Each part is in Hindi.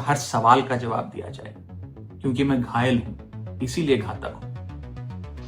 हर सवाल का जवाब दिया जाए, क्योंकि मैं घायल हूं, इसीलिए घातक हूं।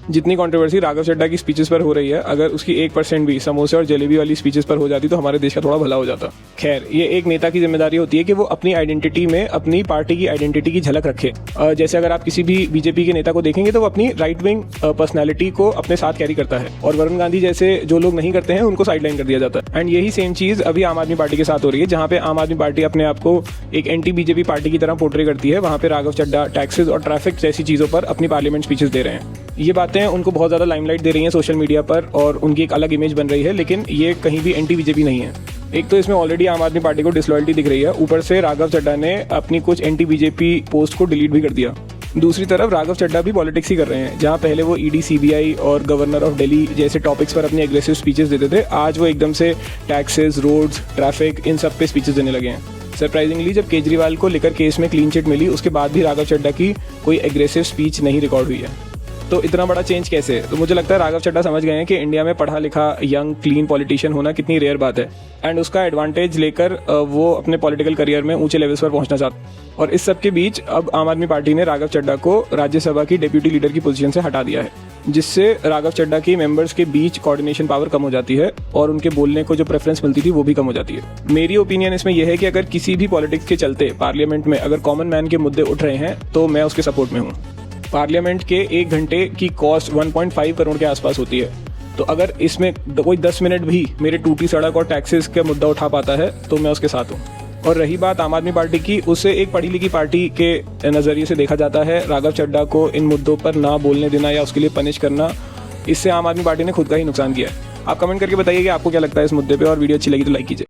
जितनी कंट्रोवर्सी राघव चड्ढा की स्पीचेस पर हो रही है, अगर उसकी 1% भी समोसे और जलेबी वाली स्पीचेस पर हो जाती तो हमारे देश का थोड़ा भला हो जाता। खैर, ये एक नेता की जिम्मेदारी होती है कि वो अपनी आइडेंटिटी में अपनी पार्टी की आइडेंटिटी की झलक रखे। जैसे अगर आप किसी भी बीजेपी के नेता को देखेंगे तो वो अपनी राइट विंग पर्सनैलिटी को अपने साथ कैरी करता है, और वरुण गांधी जैसे जो लोग नहीं करते हैं उनको साइडलाइन कर दिया जाता है। एंड यही सेम चीज अभी आम आदमी पार्टी के साथ हो रही है, जहाँ पे आम आदमी पार्टी अपने आप को एक एंटी बीजेपी पार्टी की तरह पोर्ट्रे करती है। वहाँ पे राघव चड्ढा टैक्सेस और ट्रैफिक जैसी चीजों पर अपनी पार्लियामेंट स्पीचेस दे रहे हैं। ये बातें उनको बहुत ज़्यादा लाइमलाइट दे रही हैं सोशल मीडिया पर, और उनकी एक अलग इमेज बन रही है, लेकिन ये कहीं भी एंटी बीजेपी नहीं है। एक तो इसमें ऑलरेडी आम आदमी पार्टी को डिसलॉयल्टी दिख रही है, ऊपर से राघव चड्ढा ने अपनी कुछ एंटी बीजेपी पोस्ट को डिलीट भी कर दिया। दूसरी तरफ राघव चड्ढा भी पॉलिटिक्स ही कर रहे हैं। जहाँ पहले वो ईडी, सीबीआई और गवर्नर ऑफ दिल्ली जैसे टॉपिक्स पर अपनी एग्रेसिव स्पीचेस देते थे, आज वो एकदम से टैक्सेस, रोड्स, ट्रैफिक, इन सब पे स्पीचेस देने लगे हैं। सरप्राइजिंगली जब केजरीवाल को लिकर केस में क्लीन चिट मिली, उसके बाद भी राघव चड्ढा की कोई एग्रेसिव स्पीच नहीं रिकॉर्ड हुई है। तो इतना बड़ा चेंज कैसे? तो मुझे लगता है राघव चड्ढा समझ गए हैं कि इंडिया में पढ़ा लिखा यंग क्लीन पॉलिटिशियन होना कितनी रेयर बात है, एंड उसका एडवांटेज लेकर वो अपने पॉलिटिकल करियर में ऊंचे लेवल्स पर पहुंचना चाहते हैं। और इस सब के बीच अब आम आदमी पार्टी ने राघव चड्ढा को राज्यसभा की डिप्यूटी लीडर की पोजीशन से हटा दिया है, जिससे राघव चड्ढा की मेंबर्स के बीच कोऑर्डिनेशन पावर कम हो जाती है और उनके बोलने को जो प्रेफरेंस मिलती थी वो भी कम हो जाती है। मेरी ओपिनियन इसमें यह है कि अगर किसी भी पॉलिटिक्स के चलते पार्लियामेंट में अगर कॉमन मैन के मुद्दे उठ रहे हैं तो मैं उसके सपोर्ट में हूँ। पार्लियामेंट के 1 घंटे की कॉस्ट 1.5 करोड़ के आसपास होती है, तो अगर इसमें कोई 10 मिनट भी मेरे टूटी सड़क और टैक्सेस का मुद्दा उठा पाता है तो मैं उसके साथ हूँ। और रही बात आम आदमी पार्टी की, उसे एक पढ़ी लिखी पार्टी के नज़रिए से देखा जाता है। राघव चड्ढा को इन मुद्दों पर ना बोलने देना या उसके लिए पनिश करना, इससे आम आदमी पार्टी ने खुद का ही नुकसान किया है। आप कमेंट करके बताइए कि आपको क्या लगता है इस मुद्दे पे, और वीडियो अच्छी लगी तो लाइक कीजिए।